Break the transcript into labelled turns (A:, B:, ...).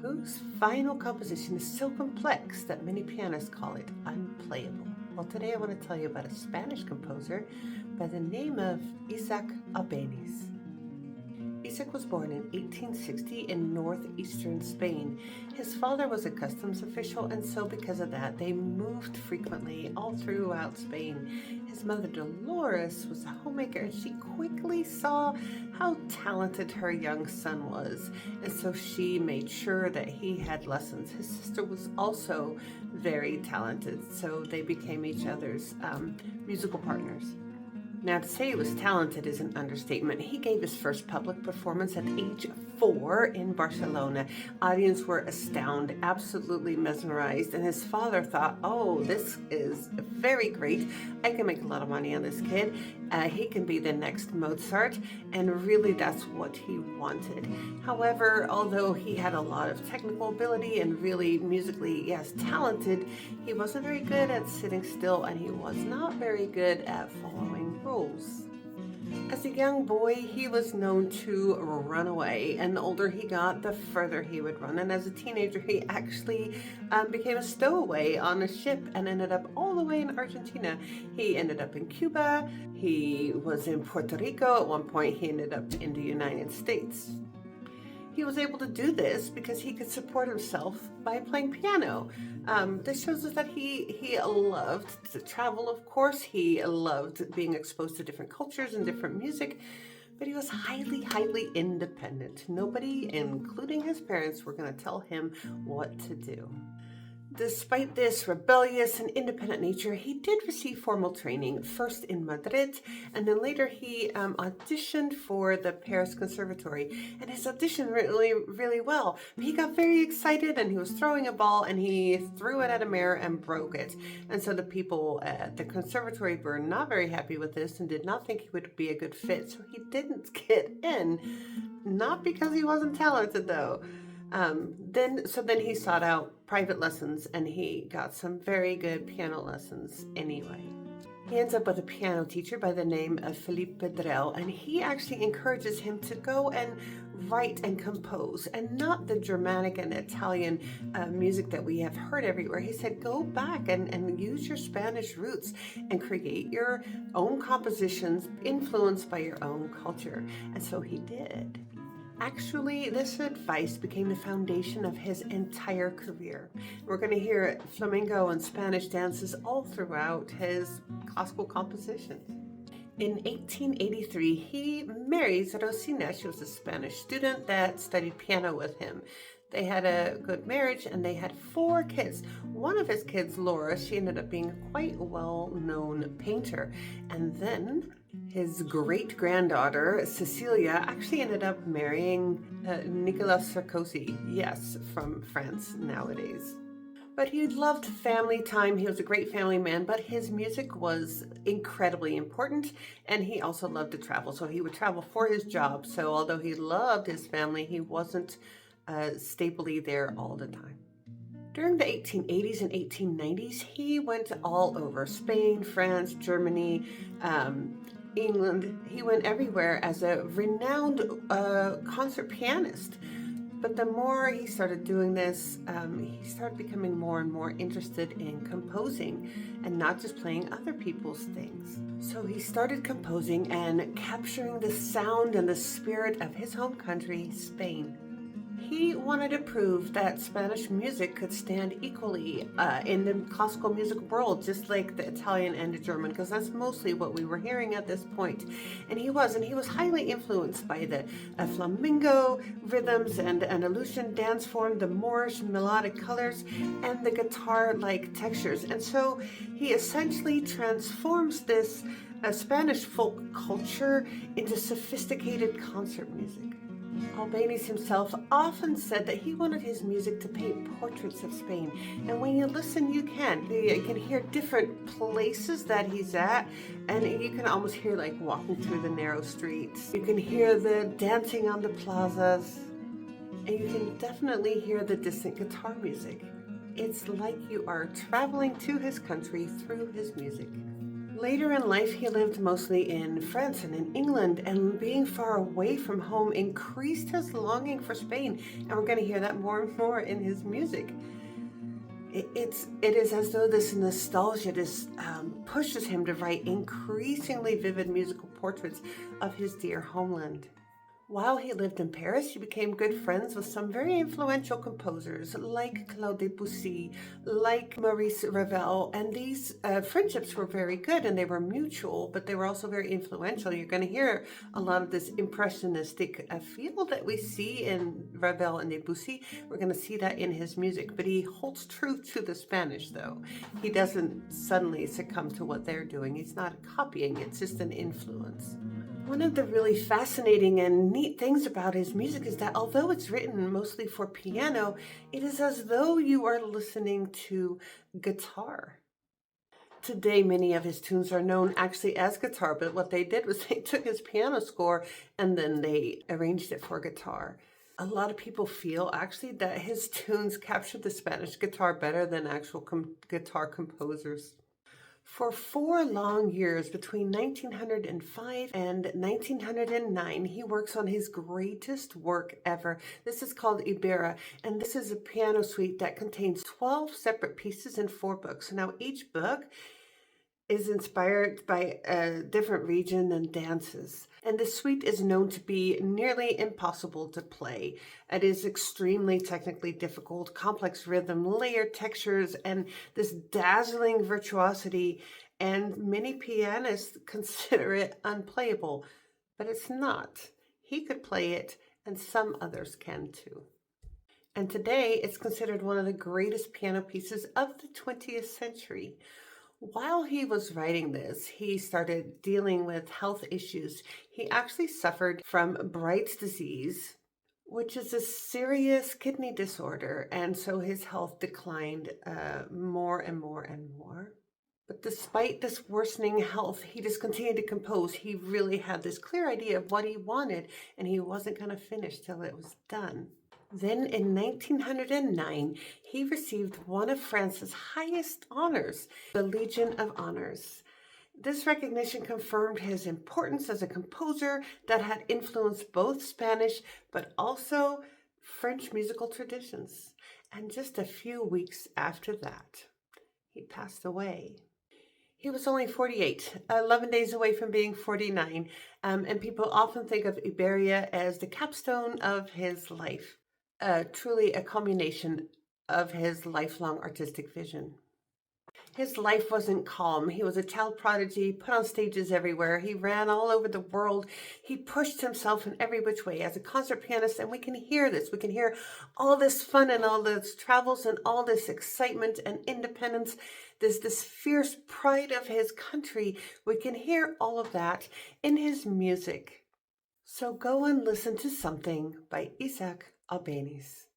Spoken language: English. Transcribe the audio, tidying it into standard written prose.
A: whose final composition is so complex that many pianists call it unplayable. Well, today I want to tell you about a Spanish composer by the name of Isaac Albeniz. Isaac was born in 1860 in northeastern Spain. His father was a customs official, and so because of that, they moved frequently all throughout Spain. His mother, Dolores, was a homemaker, and she quickly saw how talented her young son was, and so she made sure that he had lessons. His sister was also very talented, so they became each other's musical partners. Now, to say he was talented is an understatement. He gave his first public performance at age 4 in Barcelona. Audience were astounded, absolutely mesmerized, and his father thought, oh, this is very great. I can make a lot of money on this kid. He can be the next Mozart, and really that's what he wanted. However, although he had a lot of technical ability and really musically, yes, talented, he wasn't very good at sitting still, and he was not very good at following rules. As a young boy, he was known to run away, and the older he got, the further he would run. And as a teenager, he actually became a stowaway on a ship and ended up all the way in Argentina. He ended up in Cuba. He was in Puerto Rico. At one point, he ended up in the United States. He was able to do this because he could support himself by playing piano. This shows us that he loved to travel, of course. He loved being exposed to different cultures and different music, but he was highly independent. Nobody, including his parents, were going to tell him what to do. Despite this rebellious and independent nature, he did receive formal training, first in Madrid, and then later he auditioned for the Paris Conservatory, and his audition really well. He got very excited, and he was throwing a ball, and he threw it at a mirror and broke it. And so the people at the conservatory were not very happy with this and did not think he would be a good fit, so he didn't get in. Not because he wasn't talented, though. Then he sought out private lessons, and he got some very good piano lessons anyway. He ends up with a piano teacher by the name of Felipe Pedrell, and he actually encourages him to go and write and compose, and not the Germanic and Italian music that we have heard everywhere. He said, go back and use your Spanish roots and create your own compositions influenced by your own culture. And so he did. Actually, this advice became the foundation of his entire career. We're going to hear flamenco and Spanish dances all throughout his classical compositions. In 1883, he marries Rosina. She was a Spanish student that studied piano with him. They had a good marriage, and they had 4 kids. One of his kids, Laura, she ended up being a quite well-known painter. And then his great-granddaughter, Cecilia, actually ended up marrying Nicolas Sarkozy, yes, from France nowadays. But he loved family time. He was a great family man, but his music was incredibly important, and he also loved to travel. So he would travel for his job. So although he loved his family, he wasn't stably there all the time. During the 1880s and 1890s, he went all over Spain, France, Germany, England. He went everywhere as a renowned concert pianist. But the more he started doing this, he started becoming more and more interested in composing and not just playing other people's things. So he started composing and capturing the sound and the spirit of his home country, Spain. He wanted to prove that Spanish music could stand equally in the classical music world, just like the Italian and the German, because that's mostly what we were hearing at this point. And he was highly influenced by the flamenco rhythms and Andalusian dance form, the Moorish melodic colors, and the guitar-like textures. And so he essentially transforms this Spanish folk culture into sophisticated concert music. Albeniz himself often said that he wanted his music to paint portraits of Spain. And when you listen, you can hear different places that he's at, and you can almost hear like walking through the narrow streets. You can hear the dancing on the plazas, and you can definitely hear the distant guitar music. It's like you are traveling to his country through his music. Later in life, he lived mostly in France and in England, and being far away from home increased his longing for Spain. And we're going to hear that more and more in his music. It is as though this nostalgia just pushes him to write increasingly vivid musical portraits of his dear homeland. While he lived in Paris, he became good friends with some very influential composers like Claude Debussy, like Maurice Ravel, and these friendships were very good and they were mutual, but they were also very influential. You're going to hear a lot of this impressionistic feel that we see in Ravel and Debussy. We're going to see that in his music, but he holds true to the Spanish, though. He doesn't suddenly succumb to what they're doing. He's not copying, it's just an influence. One of the really fascinating and neat things about his music is that although it's written mostly for piano, it is as though you are listening to guitar. Today, many of his tunes are known actually as guitar, but what they did was they took his piano score and then they arranged it for guitar. A lot of people feel actually that his tunes captured the Spanish guitar better than actual guitar composers. For 4 long years, between 1905 and 1909, he works on his greatest work ever. This is called Iberia, and this is a piano suite that contains 12 separate pieces in 4 books. Now, each book is inspired by a different region and dances. And the suite is known to be nearly impossible to play. It is extremely technically difficult, complex rhythm, layered textures, and this dazzling virtuosity. And many pianists consider it unplayable, but it's not. He could play it, and some others can too. And today it's considered one of the greatest piano pieces of the 20th century. While he was writing this, he started dealing with health issues. He actually suffered from Bright's disease, which is a serious kidney disorder, and so his health declined more and more and more. But despite this worsening health, he just continued to compose. He really had this clear idea of what he wanted, and he wasn't going to finish till it was done. Then in 1909, he received one of France's highest honors, the Legion of Honors. This recognition confirmed his importance as a composer that had influenced both Spanish but also French musical traditions. And just a few weeks after that, he passed away. He was only 48, 11 days away from being 49, and people often think of Iberia as the capstone of his life. Truly a culmination of his lifelong artistic vision. His life wasn't calm. He was a child prodigy, put on stages everywhere. He ran all over the world. He pushed himself in every which way as a concert pianist, and we can hear this. We can hear all this fun and all those travels and all this excitement and independence, this fierce pride of his country. We can hear all of that in his music. So go and listen to something by Isaac Albeniz.